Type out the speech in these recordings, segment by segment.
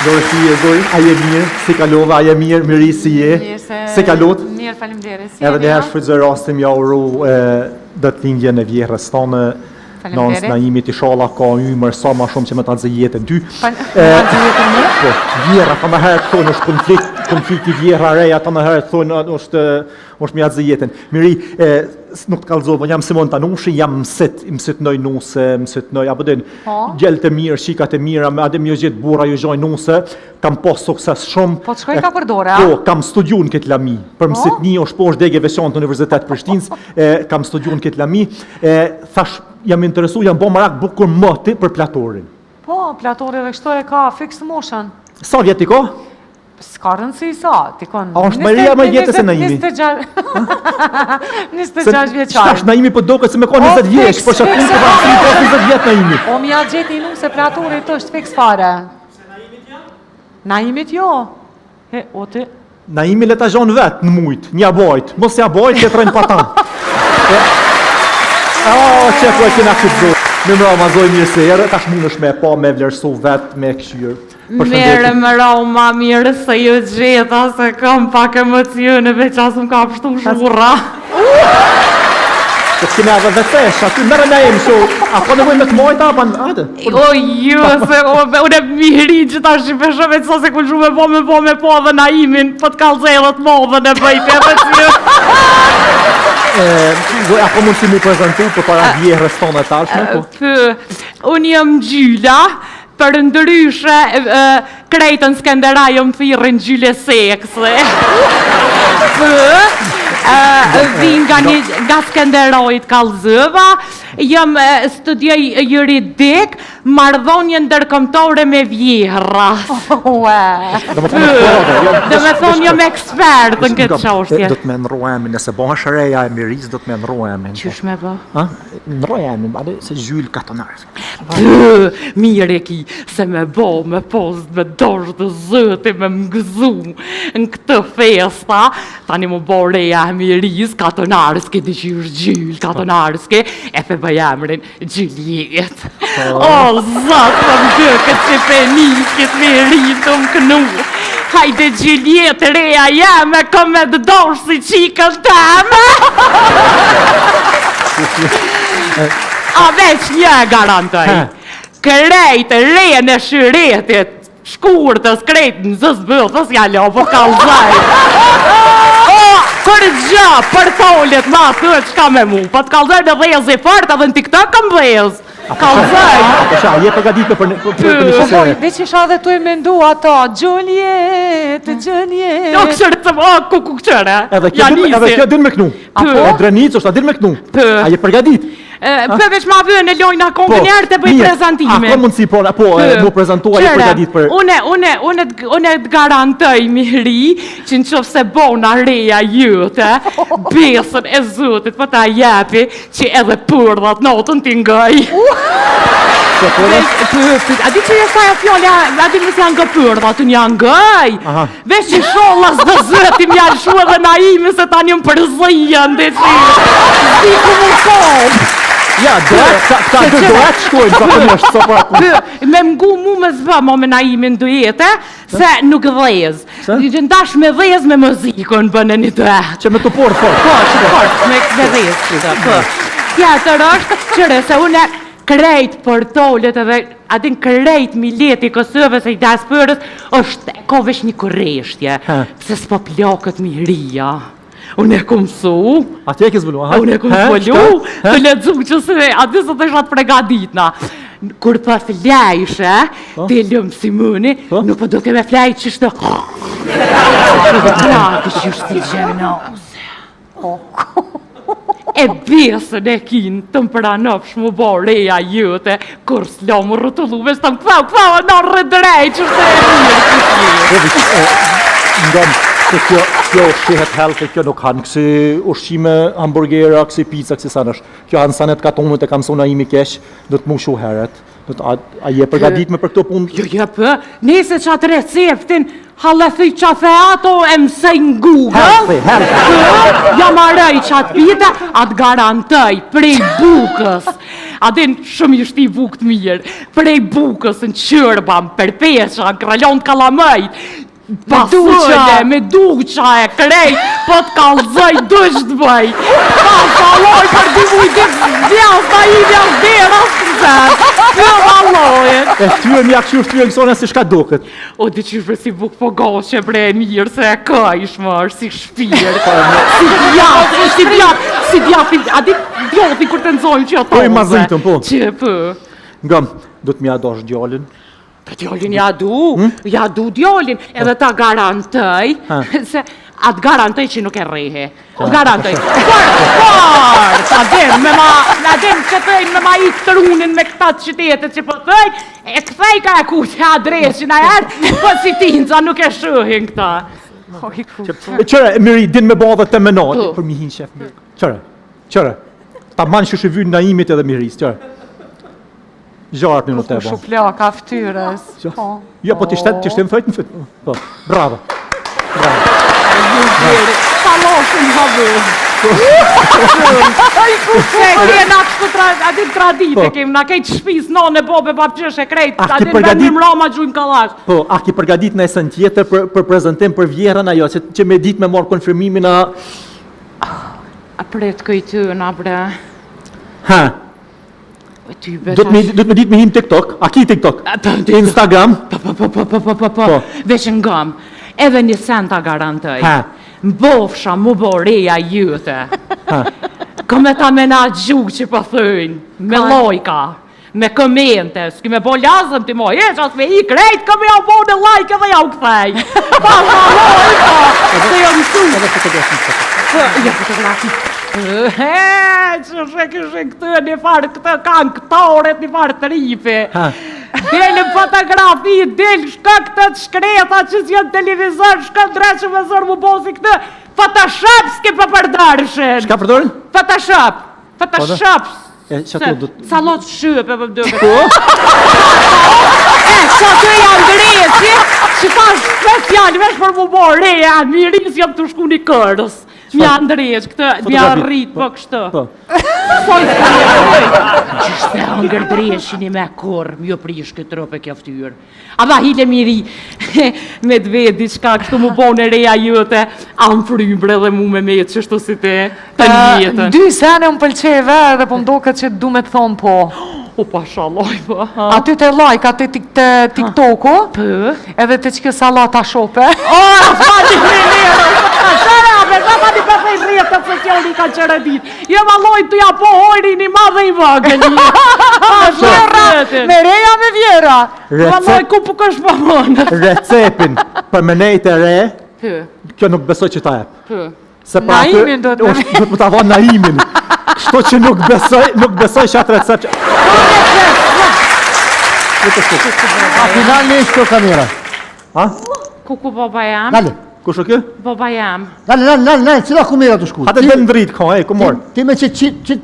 Zori, a je mirë, si kalova, a je mirë, miri si je, si kalot? Mirë, faleminderit. Edhe ne shfrytëzoj rastin ja uru do të lindjen e vjerës tonë, nëns Naimit inshallah ka ymër sa më shumë që më ta nxë jetën ty. Po, vjera kanë herë thonë është konflikti vjera reja kanë herë thonë është mja nxë jetën. Miri, nuk të kallëzova, jam Simon Tanushi, jam mësitnoj nuse, mësitnoj, apo den gjelët e mirë, shikat e mira, me adem jo gjithë bura, jo gjoj nuse, kam pas sukses shumë. Po të shkoj ka përdore, a? Po, kam studiun këtë lami, për mësitni është po është dege veçan të Universitet Prishtinës, kam studiun këtë lami, thash, jam interesu, jam bo marak bukur mëti për platorin. Po, platori dhe kështu e ka fix motion. Sa vjeti ka? S'ka rëndësi sa, ti kon... A është Maria më jetë se Naimi? 26 vjeqar. Shtash Naimi për doke se me ka 20 vjeç, për shakun të bashkë ka 20 vjet Naimi. O, mi a gjeti nuk se platorit është fix fare. Naimit jo? He, o ti... Naimi le ta zhon vetë në mujt, një bajt, mos ja bajt, që të rëjnë patan. Që po e kena këtë zhoj. Me mra ma zoj mirë se erë, tash mund është me pa, me vlerësu vetë, me këshyrë. Mere më rau ma mirë se ju gjeta se kam pak emocione veç asë më ka pështu shura. Të kime edhe vetesh, aty mërë me emë shu, a po nevoj me të mojta, apo në adë? O ju, se unë e miri që ta shqipeshe veç sa se ku shu me po dhe Naimin, po të kalzelët mo dhe në bëjtë edhe që ju. Apo mund si mu prezentu për para vjehrës tonë e tashme? Unë jam Gjyla, për ndryshe krejtën Skenderaj më thirën Gjyle Sekse. Vin nga Skenderajt Kallëzëva, jam studioj juridik, marrëdhënie ndërkombëtare me vjehra. Do me thonë jam ekspert në këtë çështje. Do të më ndroj emrin, nëse bëhesh reja e miris, do të më ndroj emrin. Qysh me bë? Ndroj emrin, bade se Zhyl Katonar. Mire ki, se me bo, me post, me dorë të zëti, me më gëzu në këtë festa, tani më bo reja e miris, Katonarski, di që është Gjyl Katonarski, e fe bëj emrin Gjyljet. O, zatë, më më gëkët që peniskit me rritë më kënu. Hajde Gjyljet, reja jeme, kom me dëdosh si qikën teme. A veç një garantoj, krejt re në shyretit, shkurtës, krejt në zëzbëthës, jalo, po kalzaj. Për gjë, për tolet, ma thë, qka me mu, po të kalzaj në dhejës e fort, edhe në TikTok kam dhejës. Kalzaj. Pesha, je përgatitur për një shësere. Dhe që isha dhe tu e mendu ato, Gjuljet. Jo, këshërë të më, ku këshërë, Edhe kjo din me knu. E drenicë është, a din me knu. A je përgatit. Për veç ma vënë e lojnë akon kënjerë të bëj prezentime. A, ka mundësi, po, mu prezentua, je përgatit për... Une të garantoj, miri, që në qëfë se bona reja jëte, besën e zëtit për ta jepi, që edhe përdhat notën t'ingëj. A di që jesaj a fjole, a di nësë janë nga përdhat, unë janë ngëj. Vesh që shollas dhe zëtim janë shu edhe Naimi se ta një më përzijën, dhe që ziku më kohë. Ja, ta dohet shkojnë, zakonisht, sa pra punë. Me mgu mu me zbë, mo me Naimin dujete, se nuk dhez. Ndash me dhez me muzikon bënë një duhet. Që me të porë, Po, që porë, me dhez. Tjetër është, qëre, se une krejt për tolet edhe, adin krejt mileti Kosovës e i diasporës, është, ka vesh një korreshtje, se s'po plakët miria. Unë e kom su. A ti e ke zbulu, aha? Unë e kom zbulu, të ledzu që se ati së të shatë pregaditna. Kur për flejshe, të lëmë si mëni, nuk për do ke me flej qështë të... Qështë si gjenose. E besën e kinë të më pranëpsh më bo reja jëte, kur s'lo më rëtullu, vesh të më këpau, në rëdrej, qështë e mirë. Kjo shihet healthy, kjo nuk hanë kësi ushqime, hamburgera, kësi pizza, kësi sanësh. Kjo hanë sanet katonët e kam sona imi kesh, do të mu shu heret. A je përgadit me për këto punë? Jo, për, nese që atë receptin, halëthy që the ato e mësej në Google. Healthy. Ja marëj që atë pita, atë garantoj prej bukës. A din shumë i shti bukë të mirë. Prej bukës në qërba, në përpesha, në kralon të kalamaj. Me duqa e krejt, po të kalzoj dush të bëj. Pa valoj për di mujtë vjas da i vjas dera së zërë. Të valojën. E ty e mja këshur ty e kësone si shka duket. O, di që për si buk po goshe bre mirë, se e këjsh më është si shpirë. Si djati, a di djati kur të nëzojnë që ato. Po i mazitëm, po. Që për. Ngam, do të mja dosh djallin. Për djallin ja du djallin, edhe ta garantoj, se atë garantoj që nuk e rrehe. Garantoj. Por, ta dem që thëjnë me ma i këtërunin me këta të qytetet që po thëjnë, e këthej ka e ku që adresin a jarë, po si tinca nuk e shëhin këta. Qëre, Miri, din me ba dhe të menat, për mi hin shef Miri. Qëre, ta manë që shëvyn na imit edhe Miris, qëre. Gjartë një në të e ba. Ku plaka ftyres. Jo, po të shtem fëjtë në fëjtë. Po, bravo. Ta loshin havë. Se kena atit tradite kem, na kejtë shpis, none, bobe, babqesh e krejt, atit vendim rama gjujmë kalash. Po, a ki përgadit në esën tjetër për prezentim për vjerën ajo, që me dit me marë konfirmimin a... A pret këjtë na bre. Ha? Do të me dit me him TikTok, a ki TikTok? Instagram? Po, veç në gëm, edhe një sen ta garantoj. Mbofsha mu bo reja jute. Këme ta me na gjugë që po thëjnë, me lojka, me komente, s'ki me bo lazëm ti moj, e qas me i krejt, këme ja bo në like edhe ja u këthej. Pa lojka, se jo mësu. Edhe fotografi. Jo, fotografi. Që shë këtë një farë këtë kanë këtoret një farë të ripi. Delë fotografi, delë shka këtë të shkreta që si janë televizor, shka dreqë me zërë mu bosi këtë Photoshop s'ke për përdërshën. Shka përdërën? Photoshop. Photoshop. Salot shëpe për dëve. Që të janë dresi, që ta special vesh për mu bo reja, miris jam të shku një kërës. Mja ndresh këtë, mja rrit për kështë. Qështë e angër dreshini me korë, mjo prish këtë rëpe kjo ftyrë. A da hile miri, me të vedi qka kështu mu bo në reja jëte, anë frybre dhe mu me qështu si te të njëtën. Dy sene më pëlqeve dhe po mdo këtë që du me të thonë po. O, pashaloj, po. Aty të like, aty të TikTok-u, edhe të që salata shope. O, fali me lera, sa di përfej rjetët sociali ka qërë dit. Jo ma lojnë të ja po hojri një madhe i vëgë një. Me reja me vjera. Ma lojnë ku për kësh për mënë. Recepin për menejt e re, kjo nuk besoj që ta e. Naimin do të me. Do të ta vonë naimin. Kështu që nuk besoj që atë recept që... A final një shko kamera. Ha? Ku baba jam? Dale. Ku shë kjo? Baba jam. Dale, cila kamera të shku? Hate dhe në dritë ka, ku morë. Ti me që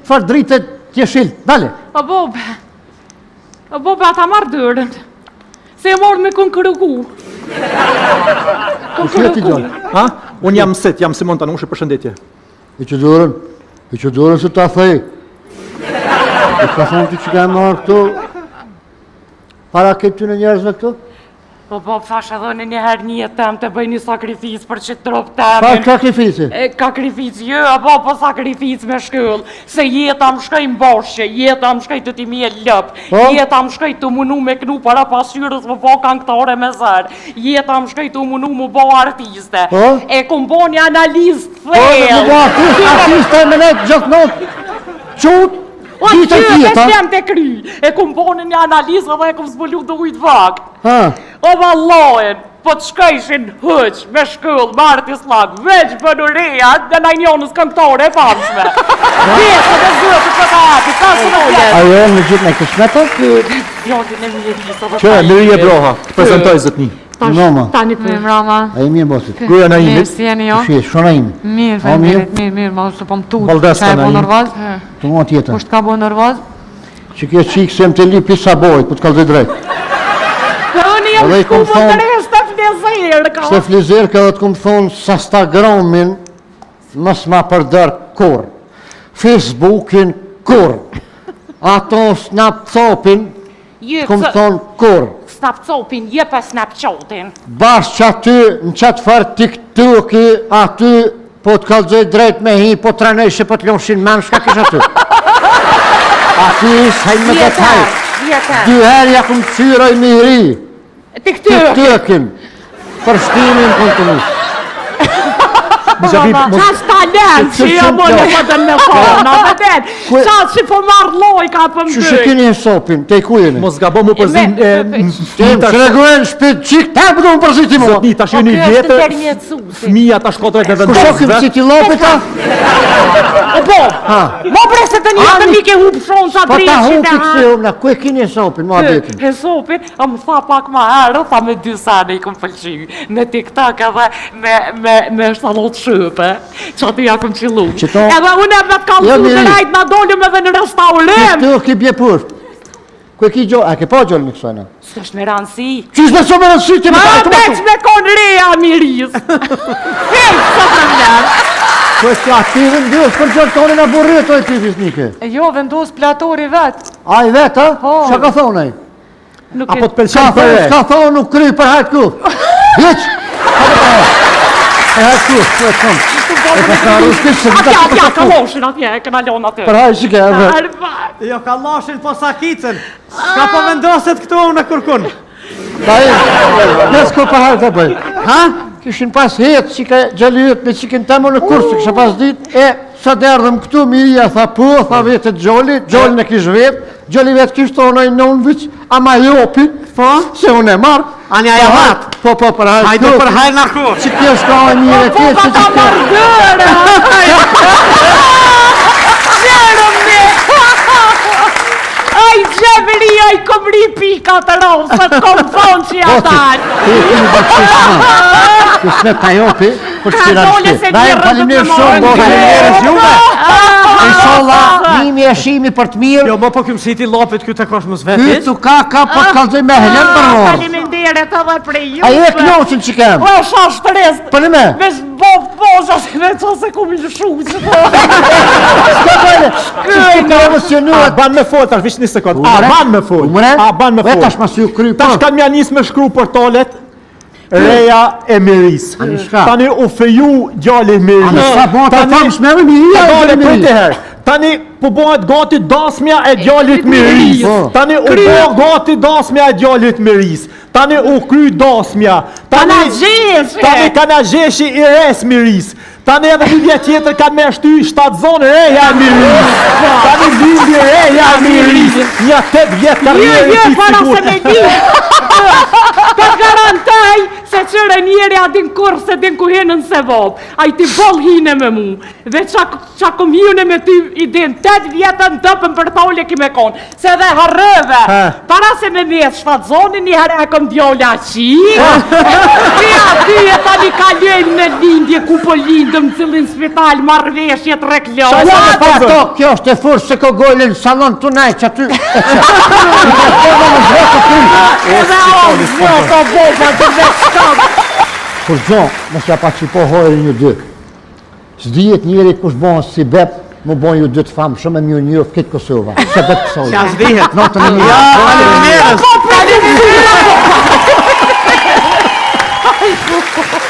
farë dritë t'je shilë, dale. O bobe, ata marrë dërën. Se e morë me kënkërëgu. Ha? Unë jam sit, jam Simon Tanushi, përshëndetje. E që dorën se ta thej. E ka thonë ti që ka marrë këtu, para këtë ty në njerëzve këtu? Po, thash edhe në njëherë një tem të bëj një sakrifis për që trop temin. Pa sakrifisi? Sakrifis jo, po sakrifis me shkull. Se jeta më shkoj mboshqe, jeta më shkoj të ti mje lëp, jeta më shkoj të munu me knu para pasyrës më bo kanktore me zërë, jeta më shkoj të munu më bo artiste. E kum bo një analizë thellë. Po, artiste me ne gjithë notë, qutë, O që e shem të kry, e kum bonë një analizë dhe e kum zbulu të ujtë vakë. O vallojen, po të shkojshin hëq, me shkull, me artislak, veç bënureja dhe najnjonës këngtore e famshme. Vjesë dhe zëtë për të api, ta së në vjetë. A jo në gjithë në këshmetër? Gjotin e mirë, që e Miri e Broha, të prezentoj zëtni. Tani për Mrama. A i mirë bosit. Gruja na imit. Si jeni jo? Shie, shona imi. Mirë, mirë, ma së pëm tutë. Baldesta Qa e na bo im. nërvaz? Të mua tjetër. Kusht ka bo nërvaz? Që kjo qikë se më të li pisa bojt, po të kalzoj drejt. Unë jam shku më të rejë shte flizerë ka. Shte flizerë ka dhe të këmë thonë sa Instagramin mës ma përdër kur. Facebookin kur. ato Snapchatën, kom thonë kur. Snapchatën, jepe Snapchatin. Bashkë që aty, në qatë farë TikTok-i, aty, po të kalëzoj drejt me hi, po të ranejshë, po të lonshin men, shka kish aty? Aty ishë hajnë me këtë hajë. Dy herë ja këmë qyroj me ri. TikTok-in. Për shtimin kontinus. Qash talent që jo më në pëtën në kona, vëdet. Qash që po marrë lojka për më Që shikini e sopin, te i kujeni? Mos gabo mu përzin... Tem, që reguen shpit qik, te përdo më përziti mua. Sotni, ta shini vjetër, fëmija ta shkotojt në Ku vendosë. shokim si ti lopita? O po, mo prese të një të një ke hupë shonë sa Pa ta drejshin hupi kësi umna, ku e kini e sopin, mua betin? E sopin, më tha pak ma herë, tha me dy sane i këm pëlqy, me TikTok edhe me shtalot shëpe, që aty ja këm qillu. Edhe unë e me të kam su të rajt, na doljëm edhe në restaurim. Këtë ki bje pur. Ku e ki gjollë, a ke pa gjollë në kësojna? Së është me rëndësi. Qysh me so me rëndësi ti me Ma veç me kon reja miris. Hej, së problem. Ku e s'ka aktivin dhjus, për gjollë tonin e burrit, oj ti fisnike. Jo, vendos platori vetë. A i vetë, a? Qa ka thonë e? Apo të pëlqen për e? Ska thonë nuk kry për hajtë ku. Hiq! Për hajtë ku, ku e të thonë. E ka ka ruskit se të Atja, ka loshin atje, e këna lon atë. Për hajtë shike e vetë. Jo, ka lashin po sakicën. Ka po vendoset këtu në kërkun. Da e, nësë ku për hajtë e bëj. Ha? Kishin pas hetë që ka gjallëjët me qikin temo në kursë, kisha pas dit, e sa të erdhëm këtu, Miria tha po, tha vetë Gjolli, Gjolli në kish vetë, Gjolli vetë kishtë tonë në unë vëq, ama jopi, se unë e marë. Anja ja matë. Po, për hajtë Hajdu për hajnë në ku. që kjo shka e mire Po, tjetë, pa që ka që kjo... marrë Gjerëm me. Aj gjevri, aj kom ri pika të rosët, kom thonë që ja dalë. Ti e kemi bëqishma. Kësme ta jopi, për që tira në shti. Da e falimnirë shumë, bo falimnirës juve. Inshallah, nimi e shimi për të mirë. Jo, po këmë siti lopit këtë e kosh mësë Ty vetit. të ka për të kalzoj me helen për mërë. Faleminderit edhe prej juve. A e knoqin që kem? O, sa shtres. Për në me? Vesh bo poza se me co se ku mi lëshu që po. Ska bëjnë? Që të emocionuat? Ban me fol, tash vish një sekund. A ban me fol. A ban me fol. Vetash ma si u kry Tash për. kanë mja nis me shkru portalet Reja e Miris. shka? Tani u feju gjalli Miris. Sa bon të thamë shmeri Miria e Tani gjeri prit e Miria. herë. Tani po bëhet gati dasmja e djalit Miris. Po. Tani u bë gati dasmja e djalit Miris. Tani u kry dasmja. Kana gjeshe. Tani kana gjeshi i res Miris. Tani edhe një vjet tjetër kanë me shty 7 zonë Reja e Miris. Tani lindi Reja e Miris. Një 8 vjet karrierë Je, para se me di. Të garantaj se qëre njeri a din kur se din ku hinën se vop. A i ti bol hine me mu. Dhe qa kom hine me ty i din 8 vjetën dëpën për tolje ki me konë. Se dhe harrëve. Para se me mes shfat zonin një herë e kom djolla qi. Ty e tani kalojmë në lindje ku po lindëm cilin spital marrveshjet reklam. Kjo është e furë se ko gojlin salon të nej që aty. Kur gjo, më shka pa që po hojë një dy. S'dijet njeri kush bon si bep, më bon ju dy të famë shumë e mjë një këtë Kosova. Se bep kësoj. Qa s'dihet. Notën e një. Ja, falimnirës. Po,